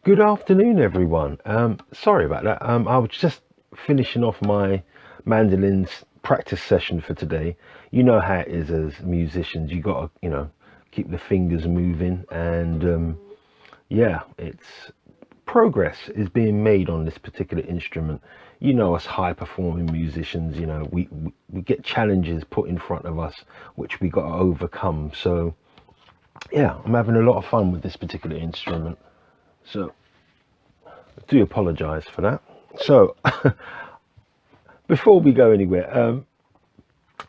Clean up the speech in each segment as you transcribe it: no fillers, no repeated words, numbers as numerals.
Good afternoon, everyone. Sorry about that. I was just finishing off my mandolin practice session for today. You know how it is as musicians. You gotta, keep the fingers moving, and yeah, it's progress is being made on this particular instrument. You know, us high performing musicians, we get challenges put in front of us, which we got to overcome. So yeah, I'm having a lot of fun with this particular instrument. So I do apologize for that. So before we go anywhere,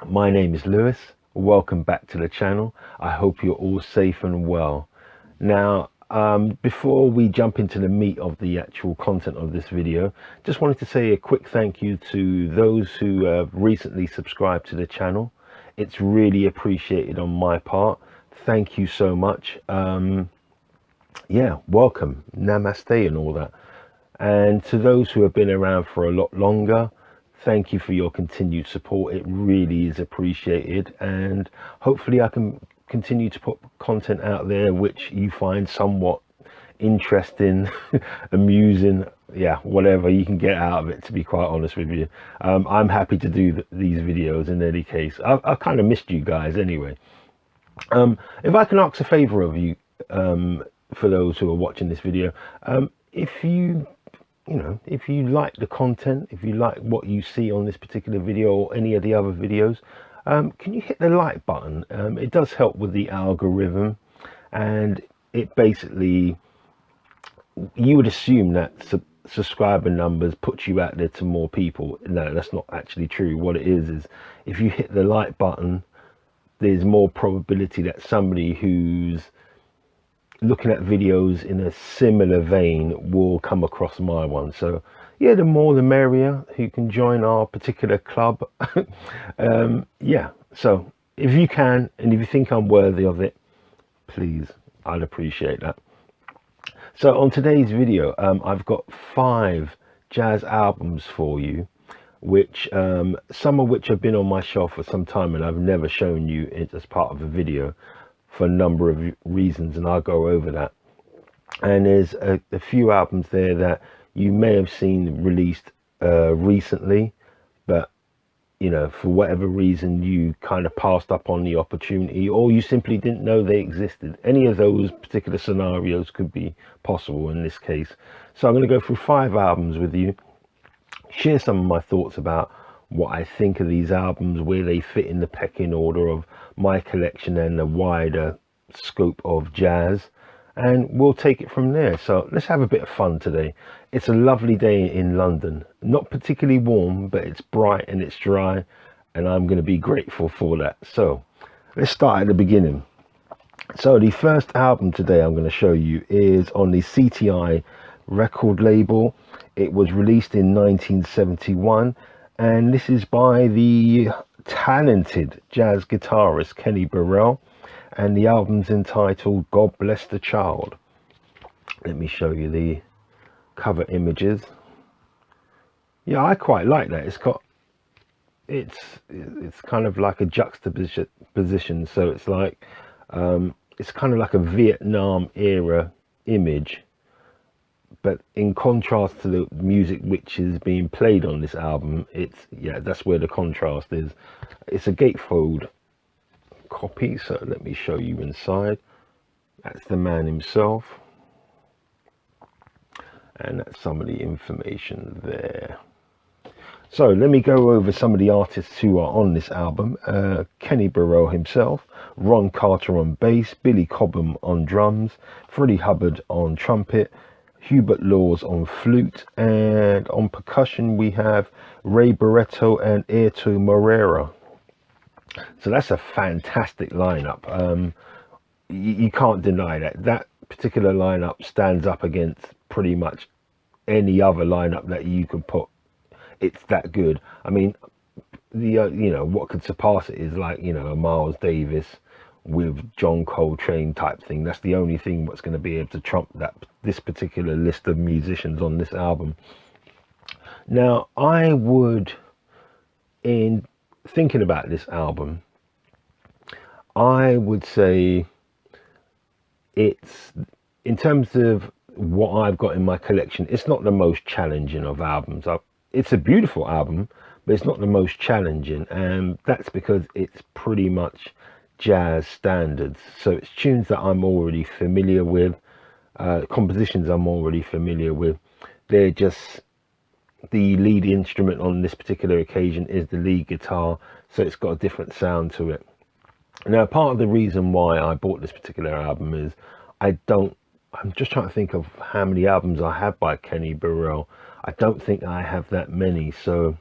my name is Lewis. Welcome back to the channel. I hope you're all safe and well. Now, before we jump into the meat of the actual content of this video, just wanted to say a quick thank you to those who have recently subscribed to the channel. It's really appreciated on my part. Thank you so much. Yeah, welcome, namaste and all that. And to those who have been around for a lot longer, thank you for your continued support. It really is appreciated, and hopefully I can continue to put content out there which you find somewhat interesting, amusing, yeah, whatever you can get out of it, to be quite honest with you. I'm happy to do these videos in any case. I kind of missed you guys anyway. If I can ask a favor of you, for those who are watching this video, if you like the content, if you like what you see on this particular video or any of the other videos, can you hit the like button? It does help with the algorithm, and it basically, you would assume that subscriber numbers put you out there to more people. No, that's not actually true. What it is if you hit the like button, there's more probability that somebody who's looking at videos in a similar vein will come across my one. So yeah, the more the merrier who can join our particular club. Yeah, so if you can, and if you think I'm worthy of it, please, I'd appreciate that. So on today's video, I've got 5 jazz albums for you, which some of which have been on my shelf for some time and I've never shown you it as part of a video for a number of reasons, and I'll go over that. And there's a few albums there that you may have seen released recently, but for whatever reason you kind of passed up on the opportunity, or you simply didn't know they existed. Any of those particular scenarios could be possible in this case. So I'm going to go through 5 albums with you, share some of my thoughts about what I think of these albums, where they fit in the pecking order of my collection and the wider scope of jazz, and we'll take it from there. So let's have a bit of fun today. It's a lovely day in London, not particularly warm, but it's bright and it's dry, and I'm going to be grateful for that. So let's start at the beginning. So the first album today I'm going to show you is on the CTI record label. It was released in 1971, and this is by the talented jazz guitarist Kenny Burrell, and the album's entitled God Bless the Child. Let me show you the cover images. Yeah, I quite like that. It's kind of like a juxtaposition, so it's like it's kind of like a Vietnam era image, but in contrast to the music which is being played on this album, that's where the contrast is. It's a gatefold copy, so let me show you inside. That's the man himself, and that's some of the information there. So let me go over some of the artists who are on this album. Kenny Burrell himself, Ron Carter on bass, Billy Cobham on drums, Freddie Hubbard on trumpet, Hubert Laws on flute, and on percussion we have Ray Barretto and Airto Moreira. So that's a fantastic lineup. You can't deny that particular lineup stands up against pretty much any other lineup that you could put. It's that good. I mean, what could surpass it is like, a Miles Davis with John Coltrane type thing. That's the only thing what's going to be able to trump this particular list of musicians on this album. Now, I would, in thinking about this album, I would say it's, in terms of what I've got in my collection, it's not the most challenging of albums. It's a beautiful album, but it's not the most challenging, and that's because it's pretty much jazz standards. So it's tunes that I'm already familiar with, compositions I'm already familiar with. They're just, the lead instrument on this particular occasion is the lead guitar, so it's got a different sound to it. Now, part of the reason why I bought this particular album is I'm just trying to think of how many albums I have by Kenny Burrell. I don't think I have that many. So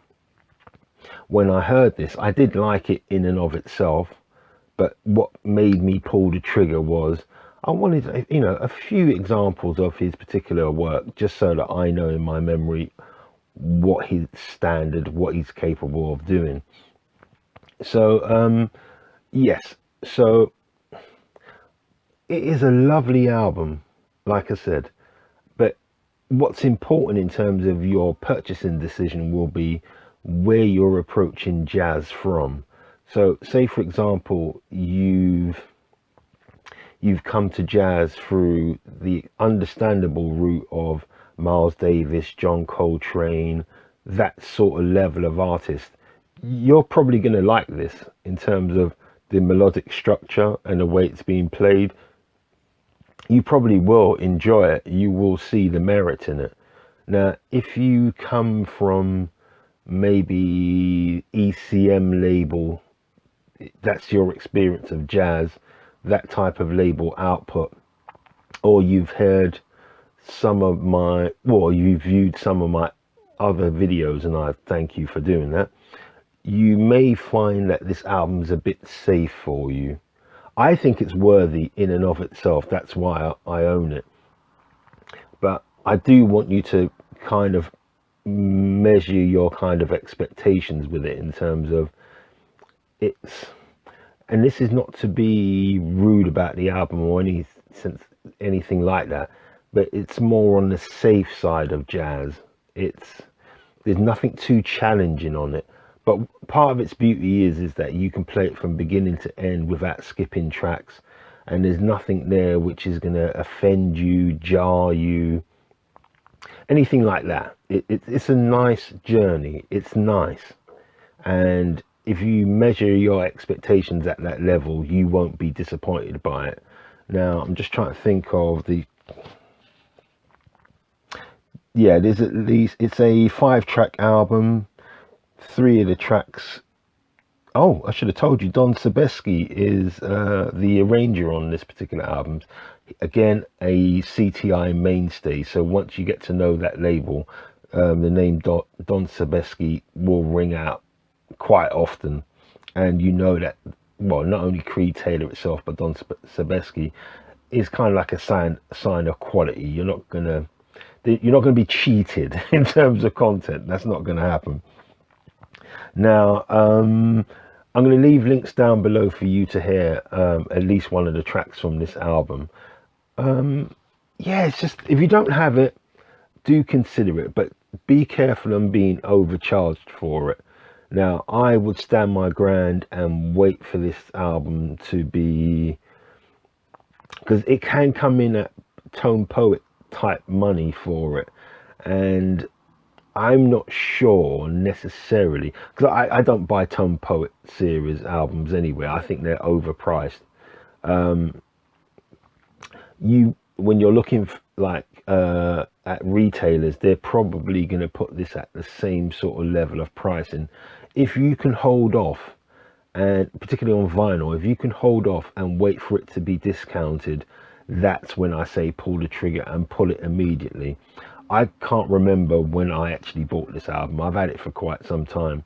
when I heard this, I did like it in and of itself. But what made me pull the trigger was I wanted, a few examples of his particular work, just so that I know in my memory what his standard, what he's capable of doing. So, yes. So it is a lovely album, like I said, but what's important in terms of your purchasing decision will be where you're approaching jazz from. So say for example you've come to jazz through the understandable route of Miles Davis, John Coltrane, that sort of level of artist. You're probably going to like this in terms of the melodic structure and the way it's being played. You probably will enjoy it. You will see the merit in it. Now, if you come from maybe ECM label, that's your experience of jazz, that type of label output, or you've heard some of my, well, you've viewed some of my other videos, and I thank you for doing that, you may find that this album's a bit safe for you. I think it's worthy in and of itself. That's why I own it. But I do want you to kind of measure your kind of expectations with it in terms of it's, and this is not to be rude about the album or anything like that, but it's more on the safe side of jazz. There's nothing too challenging on it. But part of its beauty is that you can play it from beginning to end without skipping tracks, and there's nothing there which is going to offend you, jar you, anything like that. It's a nice journey. It's nice, and if you measure your expectations at that level, you won't be disappointed by it. Now, I'm just trying to think of there's at least, it's a 5-track album. 3 of the tracks, oh, I should have told you, Don Sebesky is the arranger on this particular album. Again, a CTI mainstay. So once you get to know that label, the name Don Sebesky will ring out quite often, and you know that, well, not only Creed Taylor itself, but Don Sebesky is kind of like a sign of quality. You're not gonna be cheated in terms of content. That's not gonna happen. Now, I'm going to leave links down below for you to hear at least one of the tracks from this album. It's just, if you don't have it, do consider it, but be careful on being overcharged for it. Now, I would stand my ground and wait for this album to be, because it can come in at Tone Poet type money for it, and I'm not sure necessarily, because I don't buy Tone Poet series albums anyway. I think they're overpriced. When you're looking at retailers, they're probably going to put this at the same sort of level of pricing. If you can hold off, and particularly on vinyl, if you can hold off and wait for it to be discounted, that's when I say pull the trigger and pull it immediately. I can't remember when I actually bought this album. I've had it for quite some time,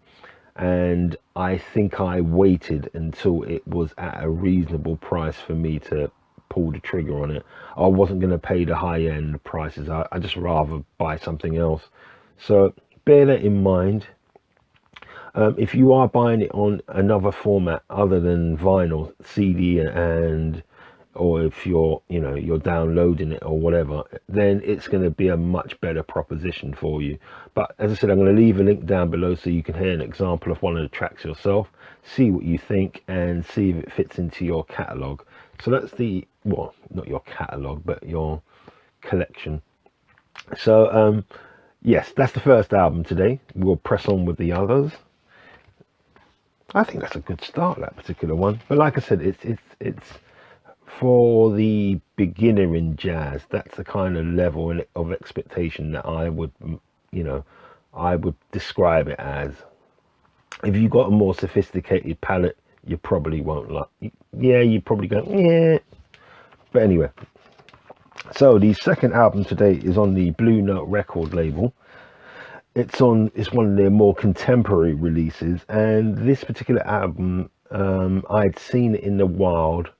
and I think I waited until it was at a reasonable price for me to pull the trigger on it. I wasn't going to pay the high end prices. I just rather buy something else. So bear that in mind. If you are buying it on another format other than vinyl, CD, or if you're downloading it or whatever, then it's going to be a much better proposition for you. But as I said, I'm going to leave a link down below so you can hear an example of one of the tracks yourself, see what you think, and see if it fits into your catalog. So that's not your catalog, but your collection. So yes, that's the first album today. We'll press on with the others. I think that's a good start, that particular one. But like I said, it's for the beginner in jazz. That's the kind of level of expectation that I would, you know, I would describe it as. If you've got a more sophisticated palette, you probably won't like. Yeah, you probably go yeah. But anyway, so the second album today is on the Blue Note record label. It's one of their more contemporary releases, and this particular album, I'd seen it in the wild,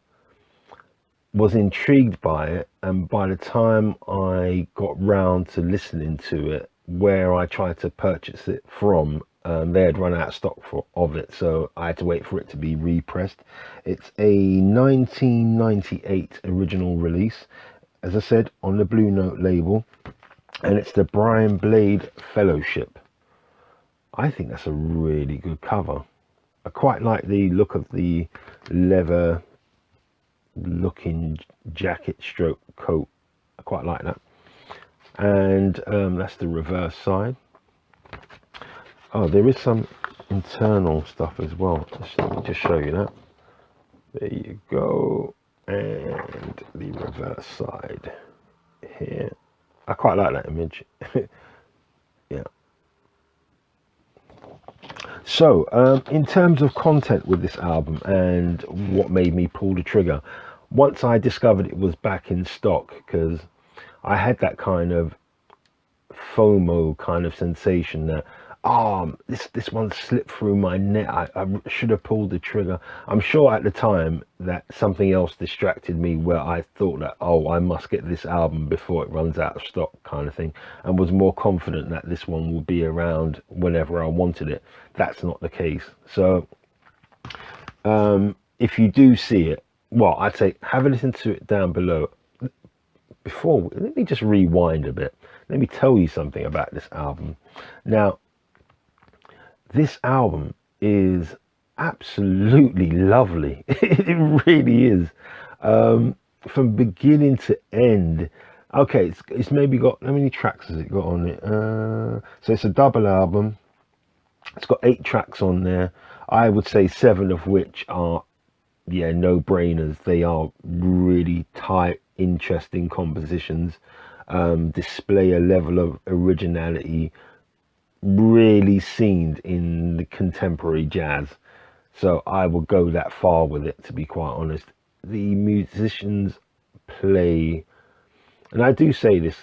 was intrigued by it, and by the time I got round to listening to it, where I tried to purchase it from, they had run out of stock of it, so I had to wait for it to be repressed. It's a 1998 original release, as I said, on the Blue Note label, and it's the Brian Blade Fellowship. I think that's a really good cover. I quite like the look of the leather looking jacket stroke coat. I quite like that. And that's the reverse side. Oh, there is some internal stuff as well. Let me just show you that. There you go. And the reverse side here. I quite like that image. Yeah. So, in terms of content with this album and what made me pull the trigger, once I discovered it was back in stock, because I had that kind of FOMO kind of sensation that, this one slipped through my net. I should have pulled the trigger. I'm sure at the time that something else distracted me where I thought that, I must get this album before it runs out of stock kind of thing, and was more confident that this one will be around whenever I wanted it. That's not the case. So if you do see it, well, I'd say have a listen to it down below. Before, let me just rewind a bit. Let me tell you something about this album. Now, this album is absolutely lovely. It really is. From beginning to end. Okay, it's maybe got, how many tracks has it got on it? So it's a double album. It's got 8 tracks on there. I would say 7 of which are, no-brainers. They are really tight, interesting compositions. Display a level of originality really seen in the contemporary jazz. So I will go that far with it, to be quite honest. The musicians play, and I do say this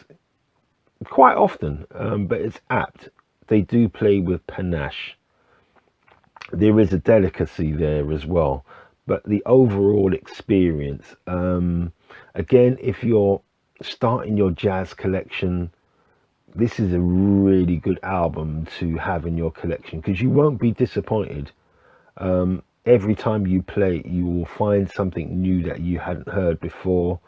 quite often, but it's apt. They do play with panache. There is a delicacy there as well, but the overall experience, again, if you're starting your jazz collection, this is a really good album to have in your collection, because you won't be disappointed. Every time you play it, you will find something new that you hadn't heard before,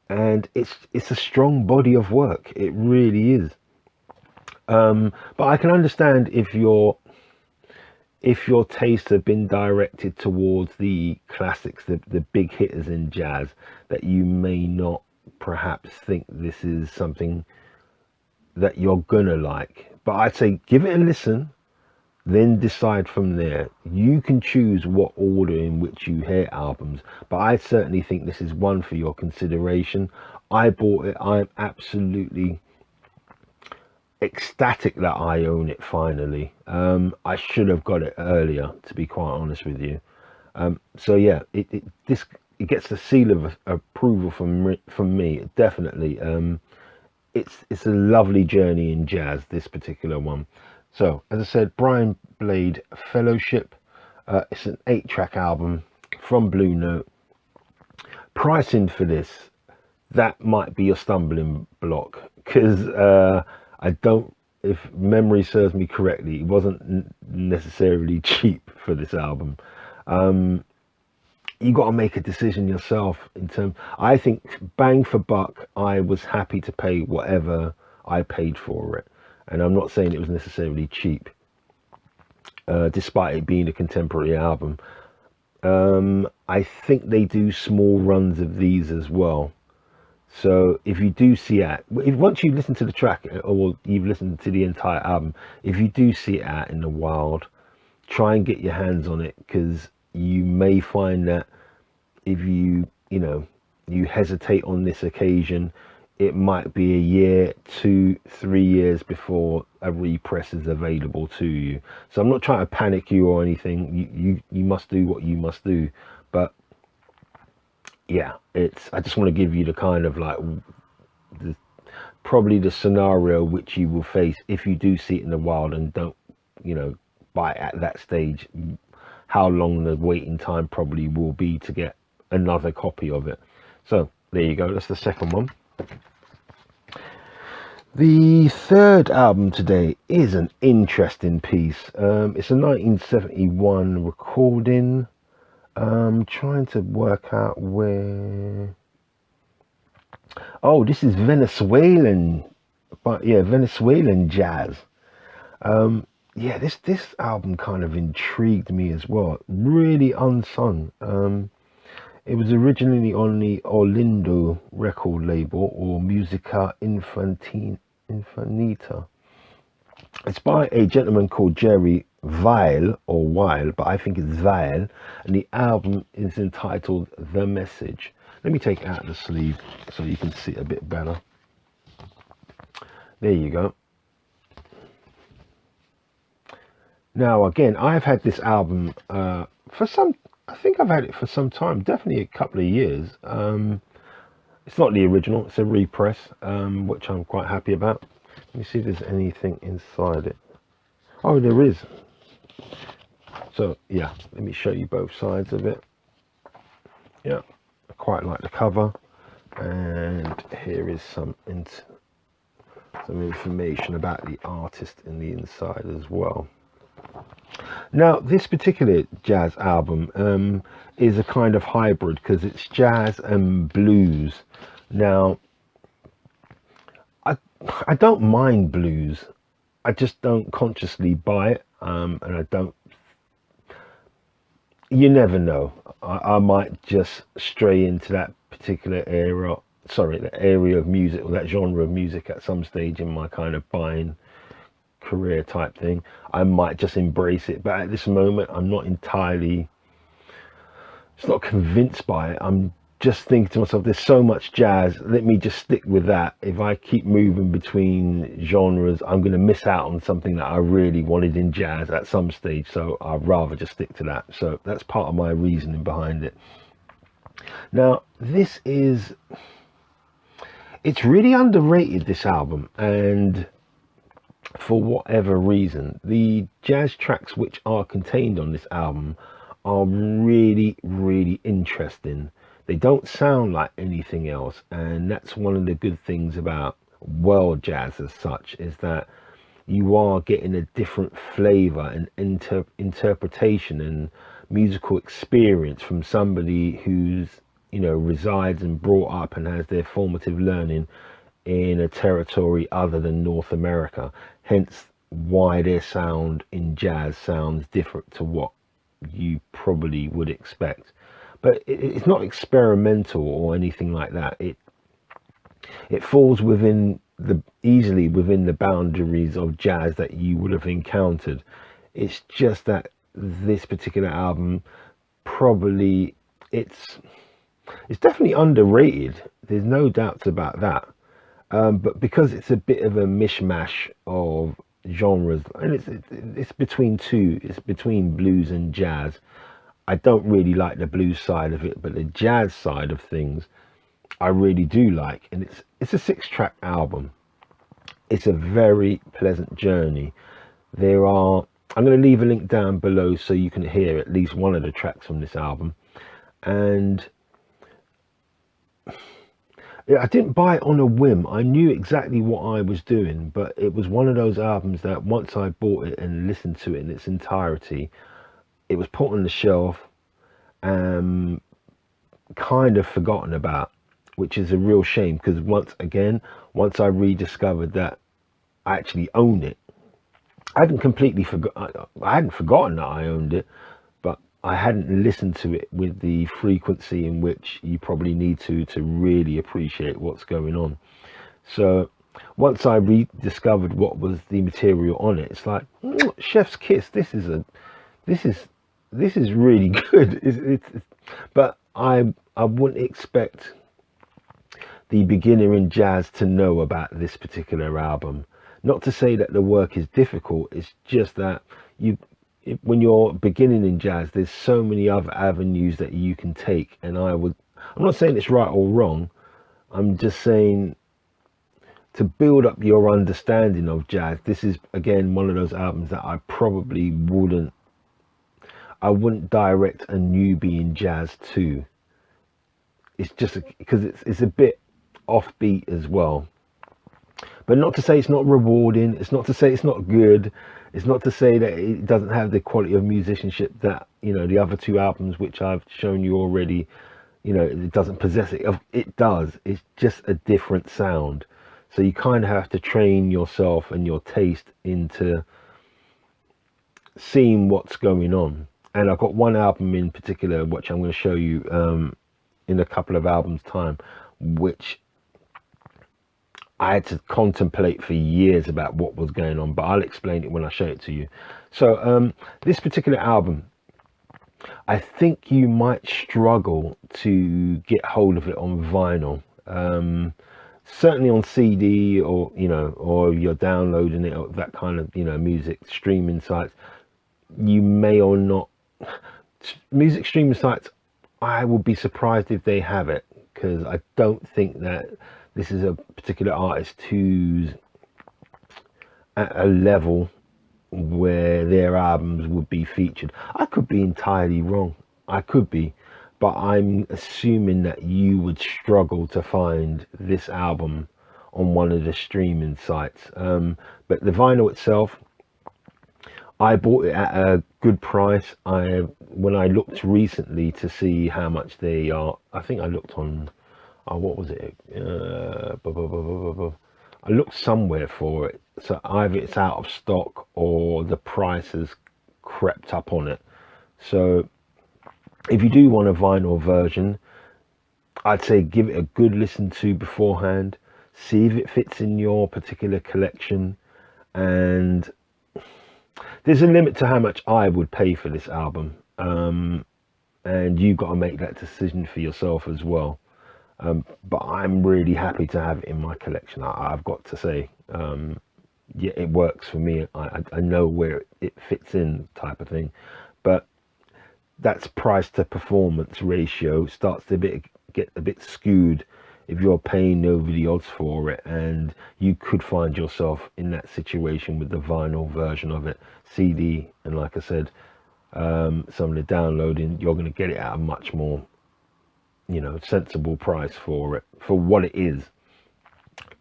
and it's a strong body of work. It really is. But I can understand if your tastes have been directed towards the classics, the big hitters in jazz, that you may not perhaps think this is something that you're gonna like. But I'd say give it a listen, then decide from there. You can choose what order in which you hear albums, but I certainly think this is one for your consideration. I bought it. I'm absolutely ecstatic that I own it finally. I should have got it earlier, to be quite honest with you. So yeah, it gets the seal of approval from me, definitely. It's a lovely journey in jazz, this particular one. So, as I said, Brian Blade Fellowship. It's an 8-track album from Blue Note. Pricing for this, that might be a stumbling block, because I don't, if memory serves me correctly, it wasn't necessarily cheap for this album. You got to make a decision yourself in terms. I think bang for buck, I was happy to pay whatever I paid for it, and I'm not saying it was necessarily cheap, despite it being a contemporary album. I think they do small runs of these as well, So if you do see it, once you listen to the track or you've listened to the entire album, if you do see it out in the wild, try and get your hands on it, because you may find that if you hesitate on this occasion, it might be a year, 2, 3 years before a repress is available to you. So I'm not trying to panic you or anything. You must do what you must do. But yeah, I just want to give you the kind of like probably the scenario which you will face if you do see it in the wild and don't, buy it at that stage. How long the waiting time probably will be to get another copy of it. So there you go, that's the second one. The third album today is an interesting piece. It's a 1971 recording. Trying to work out where. Oh, this is Venezuelan, but yeah, Venezuelan jazz. Yeah, this album kind of intrigued me as well. Really unsung. It was originally on the Orlando record label, or Musica Infinita. It's by a gentleman called Jerry Weil, or Weil, but I think it's Weil, and the album is entitled The Message. Let me take it out of the sleeve so you can see it a bit better. There you go. Now again, I've had this album I think I've had it for some time, definitely a couple of years. It's not the original, it's a repress, which I'm quite happy about. Let me see if there's anything inside it. Oh, there is. So yeah, let me show you both sides of it. Yeah, I quite like the cover, and here is some information about the artist in the inside as well. Now, this particular jazz album is a kind of hybrid, because it's jazz and blues. Now, I don't mind blues. I just don't consciously buy it, and I don't. You never know. I might just stray into that particular the area of music, or that genre of music at some stage in my kind of buying career type thing. I might just embrace it, but at this moment I'm not entirely convinced by it. I'm just thinking to myself, there's so much jazz, let me just stick with that. If I keep moving between genres, I'm going to miss out on something that I really wanted in jazz at some stage, so I'd rather just stick to that. So that's part of my reasoning behind it. Now, it's really underrated, this album, and for whatever reason, the jazz tracks which are contained on this album are really, really interesting. They don't sound like anything else, and that's one of the good things about world jazz as such, is that you are getting a different flavor and interpretation and musical experience from somebody who's resides and brought up and has their formative learning in a territory other than North America, hence why their sound in jazz sounds different to what you probably would expect. But it's not experimental or anything like that. It falls easily within the boundaries of jazz that you would have encountered. It's just that this particular album, probably it's definitely underrated. There's no doubts about that. But because it's a bit of a mishmash of genres, and it's between two, it's between blues and jazz. I don't really like the blues side of it, but the jazz side of things I really do like. And it's a 6-track album. It's a very pleasant journey. I'm going to leave a link down below so you can hear at least one of the tracks from this album. And I didn't buy it on a whim. I knew exactly what I was doing, but it was one of those albums that once I bought it and listened to it in its entirety, it was put on the shelf and kind of forgotten about, which is a real shame, because once I rediscovered that I actually own it, I hadn't forgotten that I owned it, but I hadn't listened to it with the frequency in which you probably need to really appreciate what's going on. So once I rediscovered what was the material on it, it's like chef's kiss. This is this is really good. But I wouldn't expect the beginner in jazz to know about this particular album. Not to say that the work is difficult, it's just that when you're beginning in jazz, there's so many other avenues that you can take. And I'm not saying it's right or wrong, I'm just saying to build up your understanding of jazz, this is again one of those albums that I wouldn't direct a newbie in jazz to. It's just because it's a bit offbeat as well. But not to say it's not rewarding, it's not to say it's not good, it's not to say that it doesn't have the quality of musicianship that, you know, the other two albums which I've shown you already, you know, it doesn't possess it. It does, it's just a different sound. So you kind of have to train yourself and your taste into seeing what's going on. And I've got one album in particular which I'm going to show you in a couple of albums time, which I had to contemplate for years about what was going on, but I'll explain it when I show it to you. So this particular album, I think you might struggle to get hold of it on vinyl. Certainly on CD, or you know, or you're downloading it, or that kind of, you know, music streaming sites. You may or not. Music streaming sites, I would be surprised if they have it, because I don't think that this is a particular artist who's at a level where their albums would be featured. I could be entirely wrong, I could be, but I'm assuming that you would struggle to find this album on one of the streaming sites. But the vinyl itself, I bought it at a good price. When I looked recently to see how much they are, I think I looked on, what was it? I looked somewhere for it. So either it's out of stock or the price has crept up on it. So if you do want a vinyl version, I'd say give it a good listen to beforehand. See if it fits in your particular collection. And there's a limit to how much I would pay for this album. And you've got to make that decision for yourself as well. But I'm really happy to have it in my collection. I've got to say, yeah, it works for me. I know where it fits in, type of thing. But that's price to performance ratio starts to get a bit skewed if you're paying over the odds for it, and you could find yourself in that situation with the vinyl version of it. CD, and like I said, some of the downloading, you're going to get it at a much more, you know, sensible price for it, for what it is.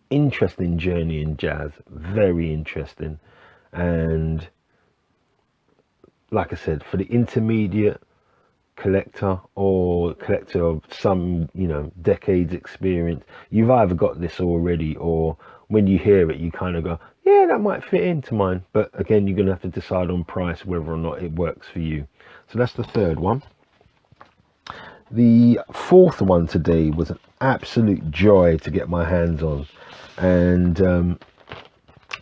Interesting journey in jazz, very interesting. And like I said, for the intermediate collector or collector of some, you know, decades experience, you've either got this already, or when you hear it you kind of go, yeah, that might fit into mine. But again, you're gonna have to decide on price whether or not it works for you. So that's the third one. The fourth one today was an absolute joy to get my hands on, and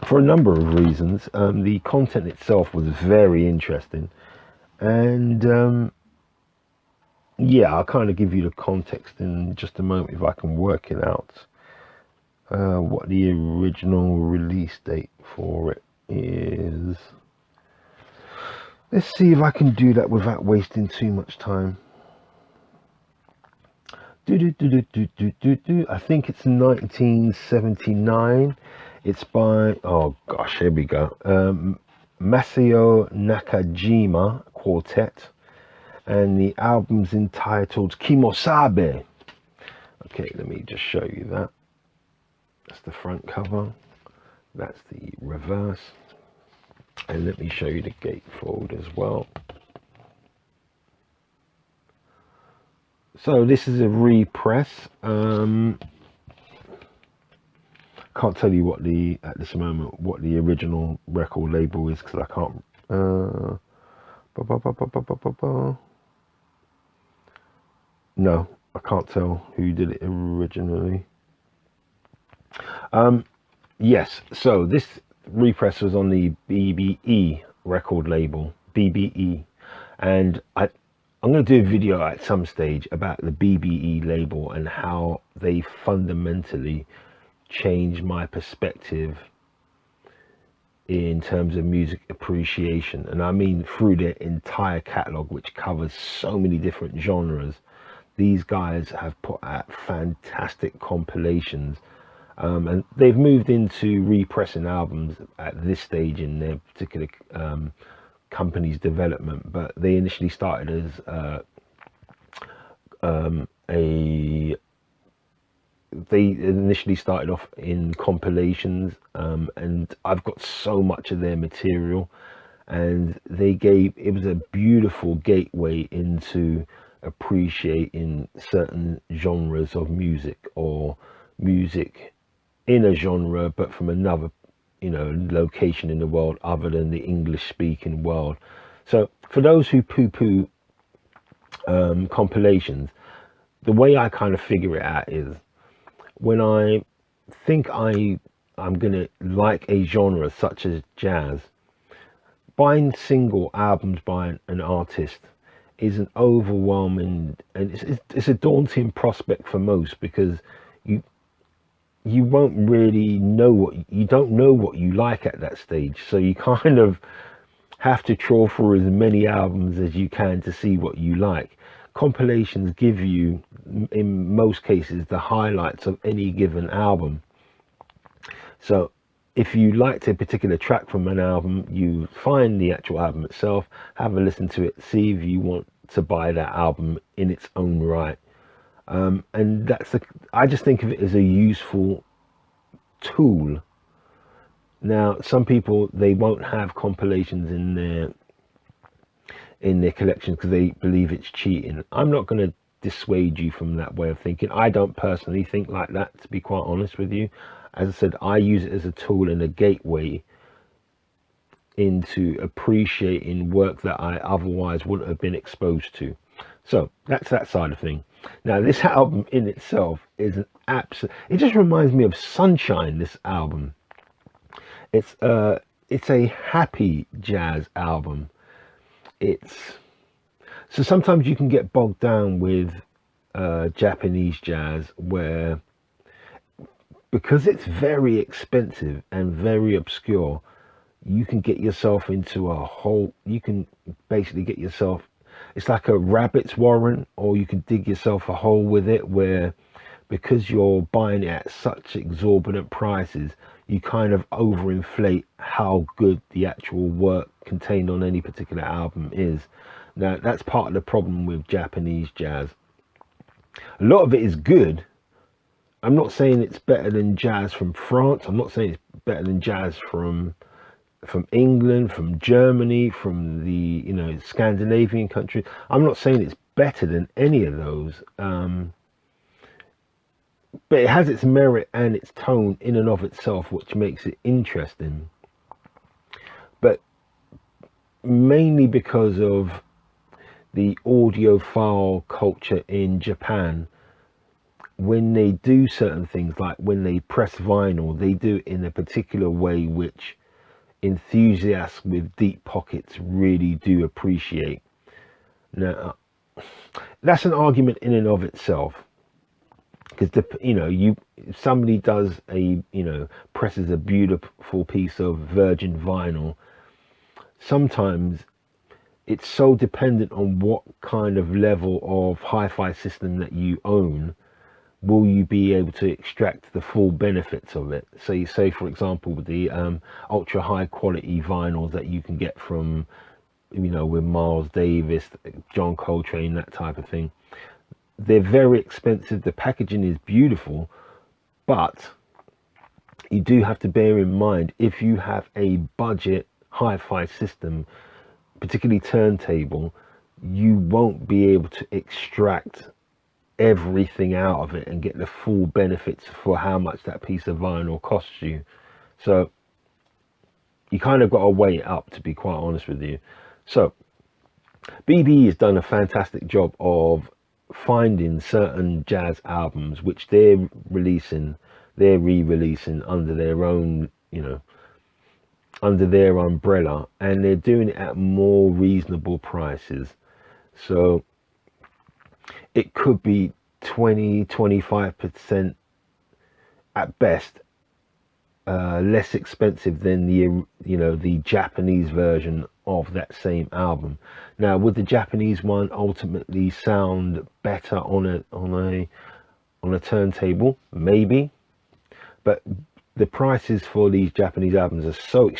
for a number of reasons. The content itself was very interesting, and yeah, I'll kind of give you the context in just a moment if I can work it out. What the original release date for it is. Let's see if I can do that without wasting too much time. I think it's 1979. It's by, oh gosh, here we go. Masao Nakajima Quartet. And the album's entitled Kimosabe. Okay, let me just show you that. That's the front cover. That's the reverse. And let me show you the gatefold as well. So this is a repress. Can't tell you what at this moment what the original record label is, because I can't. No, I can't tell who did it originally. Um, yes, so this repress was on the BBE record label, BBE, and I'm going to do a video at some stage about the BBE label and how they fundamentally changed my perspective in terms of music appreciation. And I mean through their entire catalog, which covers so many different genres. These guys have put out fantastic compilations, and they've moved into repressing albums at this stage in their particular company's development. But they initially started as a they initially started off in compilations, and I've got so much of their material, and it was a beautiful gateway into appreciating certain genres of music, or music in a genre but from another location in the world other than the English speaking world. So for those who poo-poo compilations, the way I kind of figure it out is, when I think I'm gonna like a genre such as jazz, buying single albums by an artist is an overwhelming, and it's a daunting prospect for most, because you you won't really know you don't know what you like at that stage, so you kind of have to trawl through as many albums as you can to see what you like. Compilations give you, in most cases, the highlights of any given album. So if you liked a particular track from an album, you find the actual album itself, have a listen to it, see if you want to buy that album in its own right. And I just think of it as a useful tool. Now, some people, they won't have compilations in their collections because they believe it's cheating. I'm not going to dissuade you from that way of thinking. I don't personally think like that, to be quite honest with you. As I said, I use it as a tool and a gateway into appreciating work that I otherwise wouldn't have been exposed to. So that's that side of thing. Now, this album in itself is an absolute, it just reminds me of Sunshine, this album. It's a happy jazz album. It's so sometimes you can get bogged down with Japanese jazz, where because it's very expensive and very obscure, you can get yourself into a hole. You can basically get yourself, it's like a rabbit's warren, or you can dig yourself a hole with it, where because you're buying it at such exorbitant prices, you kind of overinflate how good the actual work contained on any particular album is. Now, that's part of the problem with Japanese jazz. A lot of it is good. I'm not saying it's better than jazz from France. I'm not saying it's better than jazz from England, from Germany, from the Scandinavian countries. I'm not saying it's better than any of those. But it has its merit and its tone in and of itself, which makes it interesting. But mainly because of the audiophile culture in Japan, when they do certain things, like when they press vinyl, they do it in a particular way which enthusiasts with deep pockets really do appreciate. Now, that's an argument in and of itself, because if somebody does presses a beautiful piece of virgin vinyl, sometimes it's so dependent on what kind of level of hi-fi system that you own. Will you be able to extract the full benefits of it? So you say, for example, with the ultra high quality vinyls that you can get from with Miles Davis, John Coltrane, that type of thing, they're very expensive. The packaging is beautiful, but you do have to bear in mind, if you have a budget hi-fi system, particularly turntable, you won't be able to extract everything out of it and get the full benefits for how much that piece of vinyl costs you. So you kind of got to weigh it up, to be quite honest with you. So BB has done a fantastic job of finding certain jazz albums which they're re-releasing under their own, under their umbrella, and they're doing it at more reasonable prices. So it could be 20-25% at best less expensive than the Japanese version of that same album. Now, would the Japanese one ultimately sound better on a turntable? Maybe, but the prices for these Japanese albums are so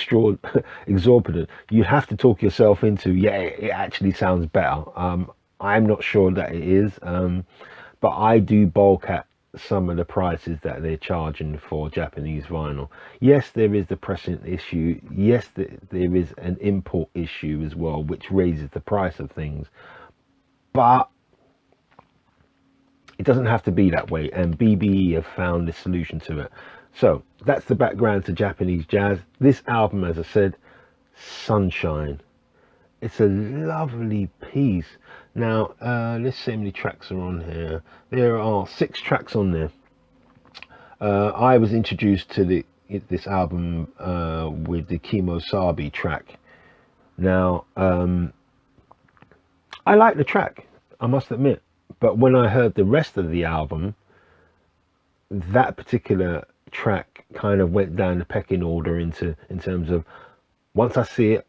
exorbitant. You have to talk yourself into, yeah, it actually sounds better. I'm not sure that it is, but I do balk at some of the prices that they're charging for Japanese vinyl. Yes, there is the pressing issue. Yes, there is an import issue as well, which raises the price of things. But it doesn't have to be that way, and BBE have found the solution to it. So that's the background to Japanese jazz. This album, as I said, Sunshine. It's a lovely piece. Now, let's see how many tracks are on here. There are 6 tracks on there. I was introduced to this album with the Kimosabi track. Now, I like the track, I must admit. But when I heard the rest of the album, that particular track kind of went down the pecking order in terms of, once I see it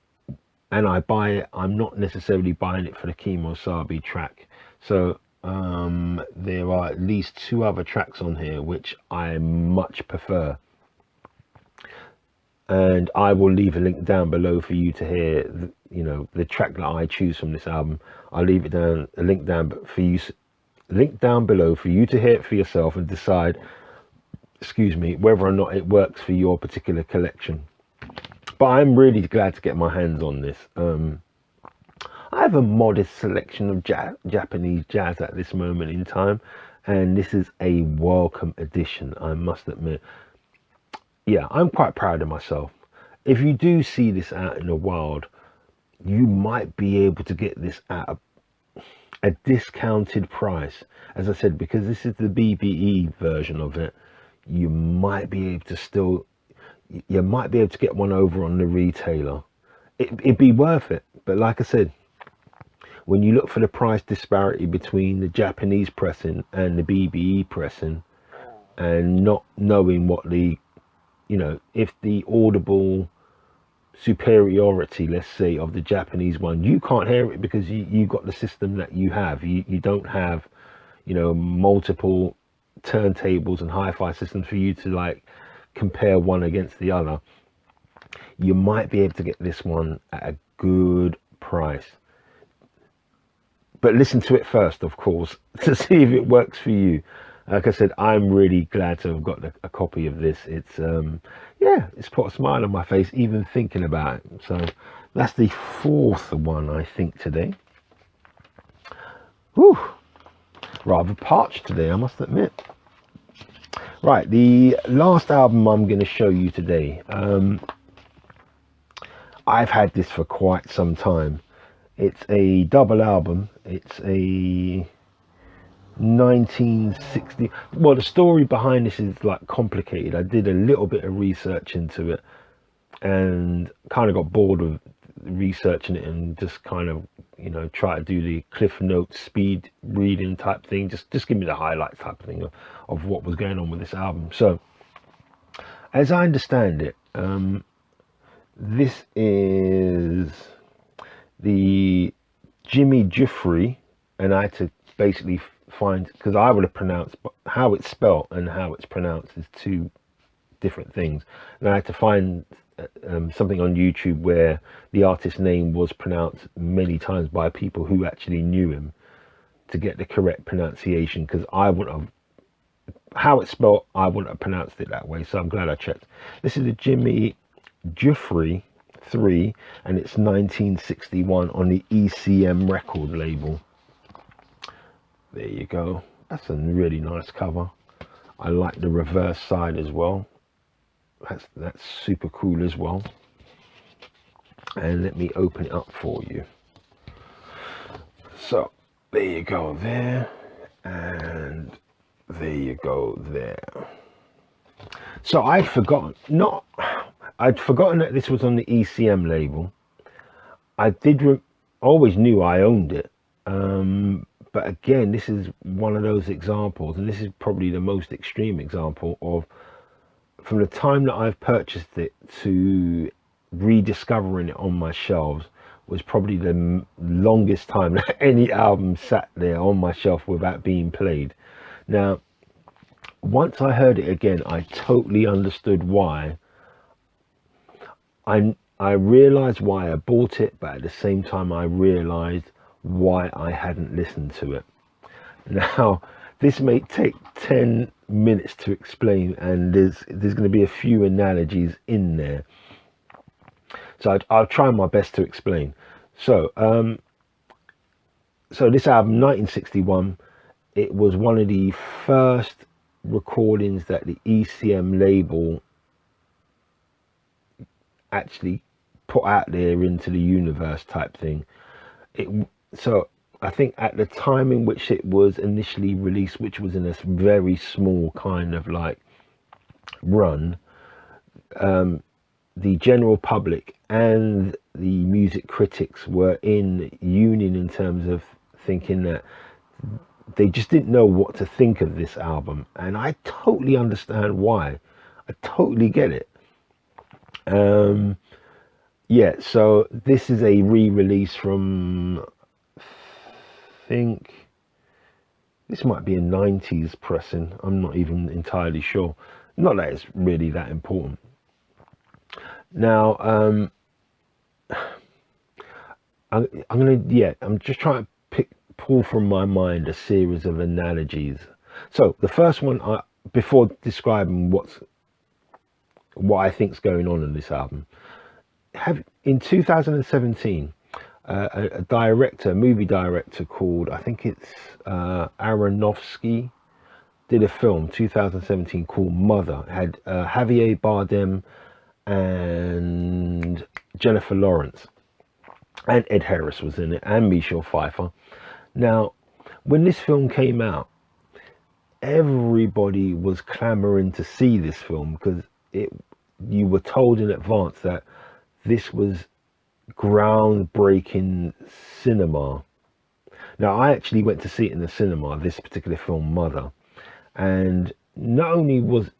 and I buy it, I'm not necessarily buying it for the Kimosabi track. So there are at least 2 other tracks on here which I much prefer, and I will leave a link down below for you to hear the track that I choose from this album. I'll leave it a link down below for you to hear it for yourself and decide, whether or not it works for your particular collection. But I'm really glad to get my hands on this. I have a modest selection of Japanese jazz at this moment in time, and this is a welcome addition, I must admit. Yeah, I'm quite proud of myself. If you do see this out in the wild, you might be able to get this at a discounted price. As I said, because this is the BBE version of it, you might be able to get one over on the retailer. It'd be worth it. But like I said, when you look for the price disparity between the Japanese pressing and the BBE pressing, and not knowing what if the audible superiority, let's say, of the Japanese one, you can't hear it because you got the system that you have. You don't have multiple turntables and hi-fi systems for you to compare one against the other. You might be able to get this one at a good price, but listen to it first, of course, to see if it works for you. Like I said, I'm really glad to have got a copy of this. It's it's put a smile on my face even thinking about it. So that's the 4th one, I think, today. Whew, rather parched today, I must admit. Right, the last album I'm going to show you today. I've had this for quite some time. It's a double album. It's a 1960. Well, the story behind this is complicated. I did a little bit of research into it and kind of got bored of researching it and just kind of try to do the Cliff Notes speed reading type thing. Just give me the highlights type of thing of what was going on with this album. So as I understand it, this is the Jimmy Jeffrey, and I had to basically find, because I would have pronounced how it's spelled and how it's pronounced is 2 different things, and I had to find something on YouTube where the artist's name was pronounced many times by people who actually knew him to get the correct pronunciation, because I wouldn't have, how it's spelled, I wouldn't have pronounced it that way. So I'm glad I checked. This is a Jimmy Jeffrey 3, and it's 1961 on the ECM record label. There you go. That's a really nice cover. I like the reverse side as well. That's super cool as well. And let me open it up for you. So there you go there. And there you go there. So I'd forgotten that this was on the ECM label. I always knew I owned it. But again, this is one of those examples, and this is probably the most extreme example of, from the time that I've purchased it to rediscovering it on my shelves, was probably the longest time that any album sat there on my shelf without being played. Now, once I heard it again, I totally understood why. I realized why I bought it, but at the same time I realized why I hadn't listened to it. Now, this may take 10 minutes to explain, and there's going to be a few analogies in there. So I'll try my best to explain. So this album, 1961, it was one of the first recordings that the ECM label actually put out there into the universe type thing. So I think at the time in which it was initially released, which was in a very small kind of like run, the general public and the music critics were in union in terms of thinking that they just didn't know what to think of this album. And I totally understand why. I totally get it. Yeah, so this is a re-release from, I think this might be a 90s pressing. I'm not even entirely sure. Not that it's really that important. Now, I'm just trying to pull from my mind a series of analogies. So the first one, before describing what I think's going on in this album, in 2017, a movie director called, I think it's Aronofsky, did a film 2017 called Mother. It had Javier Bardem and Jennifer Lawrence, and Ed Harris was in it, and Michelle Pfeiffer. Now, when this film came out, everybody was clamoring to see this film because you were told in advance that this was groundbreaking cinema. Now, I actually went to see it in the cinema, this particular film, Mother, and not only was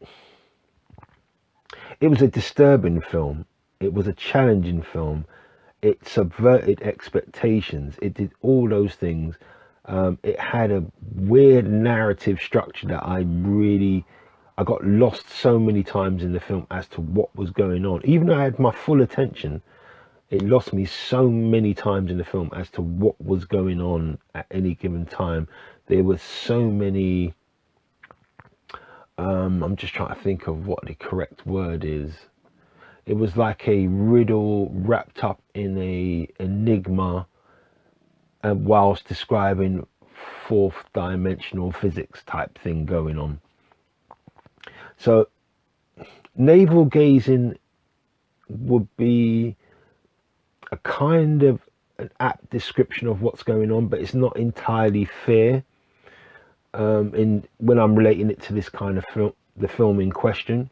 it was a disturbing film, it was a challenging film, it subverted expectations, it did all those things. It had a weird narrative structure that I got lost so many times in the film as to what was going on. Even though I had my full attention, it lost me so many times in the film as to what was going on at any given time. There were so many, I'm just trying to think of what the correct word is. It was like a riddle wrapped up in a enigma, whilst describing fourth dimensional physics type thing going on. So navel gazing would be a kind of an apt description of what's going on, but it's not entirely fair when I'm relating it to this kind of film, the film in question.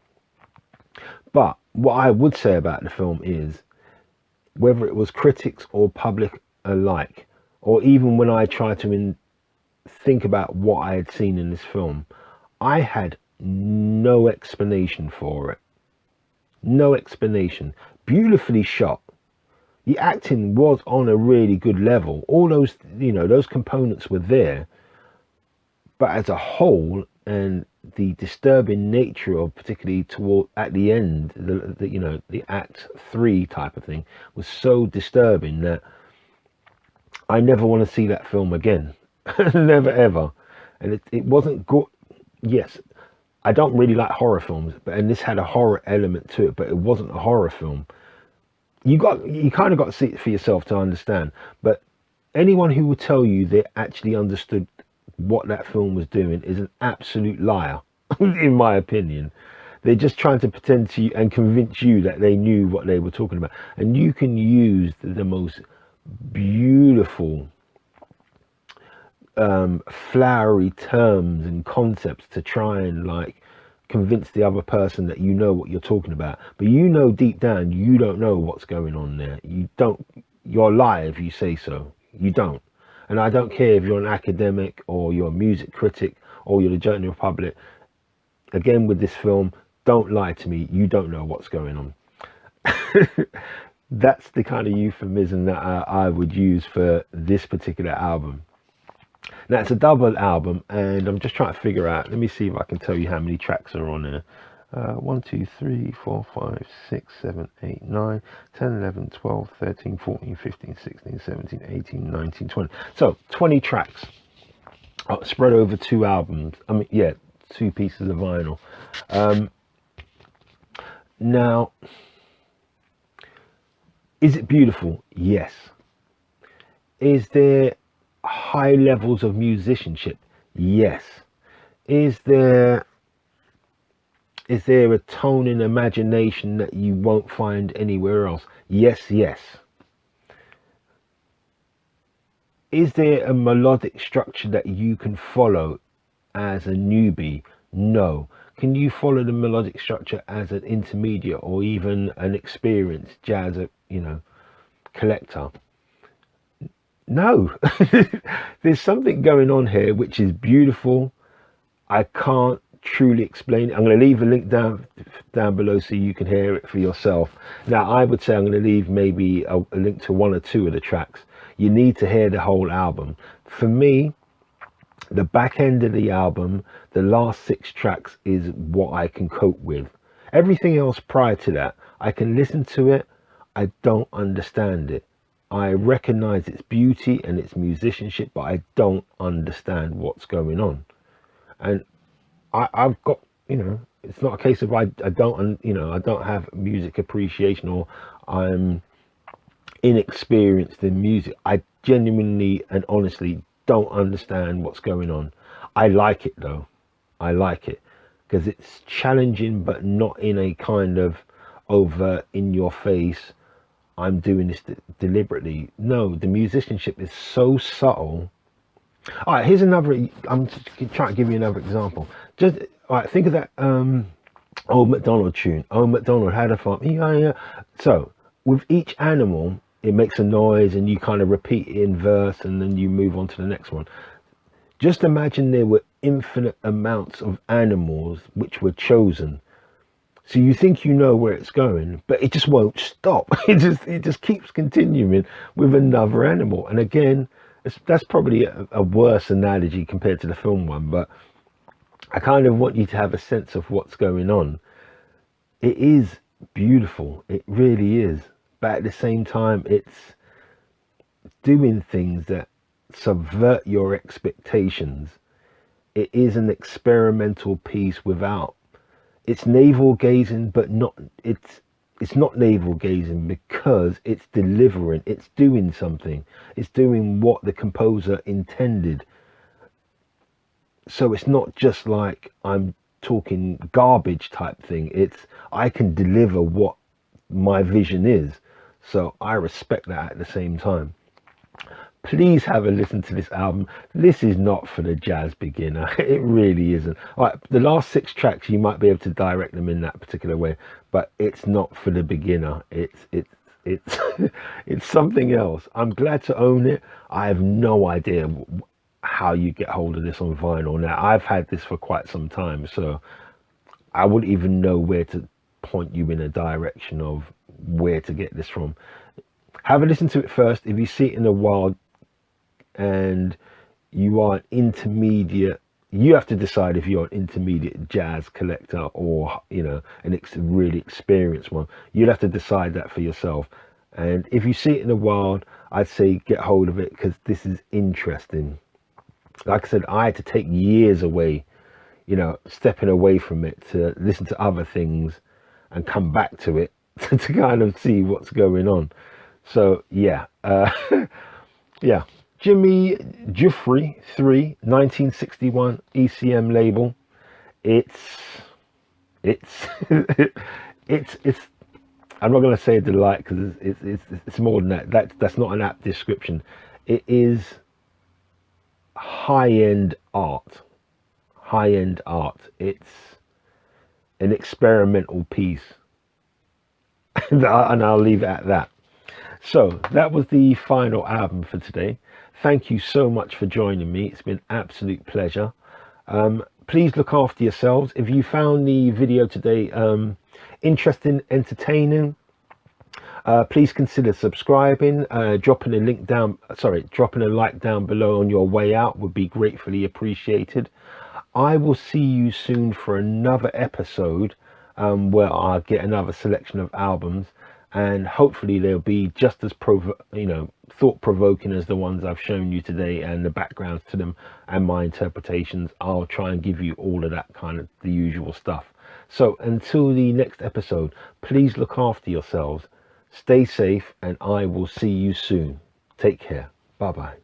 But what I would say about the film is, whether it was critics or public alike, or even when I tried to think about what I had seen in this film, I had no explanation for it. No explanation. Beautifully shot. The acting was on a really good level. All those, those components were there. But as a whole, and the disturbing nature of, particularly at the end, the Act 3 type of thing was so disturbing that I never want to see that film again. Never ever. And it wasn't good. Yes, I don't really like horror films, and this had a horror element to it, but it wasn't a horror film. You kind of got to see it for yourself to understand. But anyone who will tell you they actually understood what that film was doing is an absolute liar, in my opinion. They're just trying to pretend to you and convince you that they knew what they were talking about. And you can use the most beautiful flowery terms and concepts to try and like convince the other person that you know what you're talking about, but you know deep down you don't know what's going on there. You don't. You're live, you say so. You don't. And I don't care if you're an academic or you're a music critic or you're the general public. Again, with this film, don't lie to me. You don't know what's going on. That's the kind of euphemism that I would use for this particular album. Now, it's a double album, and I'm just trying to figure out. Let me see if I can tell you how many tracks are on there. 1, 2, 3, 4, 5, 6, 7, 8, 9, 10, 11, 12, 13, 14, 15, 16, 17, 18, 19, 20. So 20 tracks spread over 2 albums. I mean, yeah, 2 pieces of vinyl. Now, is it beautiful? Yes. Is there high levels of musicianship? Yes. Is there a tone in imagination that you won't find anywhere else? Yes, yes. Is there a melodic structure that you can follow as a newbie? No. Can you follow the melodic structure as an intermediate or even an experienced jazz, collector? No. There's something going on here which is beautiful. I can't truly explain it. I'm going to leave a link down below so you can hear it for yourself. Now, I would say I'm going to leave maybe a link to 1 or 2 of the tracks. You need to hear the whole album. For me, the back end of the album, the last 6 tracks is what I can cope with. Everything else prior to that, I can listen to it. I don't understand it. I recognize its beauty and its musicianship, but I don't understand what's going on. And I've got, it's not a case of I don't have music appreciation or I'm inexperienced in music. I genuinely and honestly don't understand what's going on. I like it though. I like it because it's challenging, but not in a kind of over in your face, I'm doing this deliberately. No, the musicianship is so subtle. All right, here's another. I'm trying to give you another example. Just all right, think of that Old MacDonald tune. Old MacDonald had a farm. Yeah. So with each animal, it makes a noise, and you kind of repeat it in verse, and then you move on to the next one. Just imagine there were infinite amounts of animals which were chosen. So you think you know where it's going, but it just won't stop. It just keeps continuing with another animal. And again, that's probably a worse analogy compared to the film one, but I kind of want you to have a sense of what's going on. It is beautiful. It really is. But at the same time, it's doing things that subvert your expectations. It is an experimental piece without. It's navel gazing, but not. It's not navel gazing because it's delivering. It's doing something. It's doing what the composer intended. So it's not just like I'm talking garbage type thing. It's I can deliver what my vision is. So I respect that at the same time. Please have a listen to this album. This is not for the jazz beginner. It really isn't. All right, the last 6 tracks, you might be able to direct them in that particular way, but it's not for the beginner. It's it's something else. I'm glad to own it. I have no idea how you get hold of this on vinyl. Now, I've had this for quite some time, so I wouldn't even know where to point you in a direction of where to get this from. Have a listen to it first. If you see it in the wild and you are an intermediate, you have to decide if you're an intermediate jazz collector or an really experienced one. You'll have to decide that for yourself. And if you see it in the wild, I'd say get hold of it because this is interesting. Like I said, I had to take years away, stepping away from it to listen to other things and come back to it to kind of see what's going on. So yeah, yeah. Jimmy Giuffre 3, 1961 ECM label. It's it's I'm not going to say a delight because it's more than that. That's not an apt description. It is high-end art. High-end art. It's an experimental piece. And I'll leave it at that. So that was the final album for today. Thank you so much for joining me. It's been an absolute pleasure. Please look after yourselves. If you found the video today interesting, entertaining, please consider subscribing, dropping a like down below on your way out would be gratefully appreciated. I will see you soon for another episode where I'll get another selection of albums, and hopefully they'll be just as thought-provoking as the ones I've shown you today, and the backgrounds to them and my interpretations. I'll try and give you all of that kind of the usual stuff. So until the next episode, please look after yourselves, stay safe, and I will see you soon. Take care. Bye bye.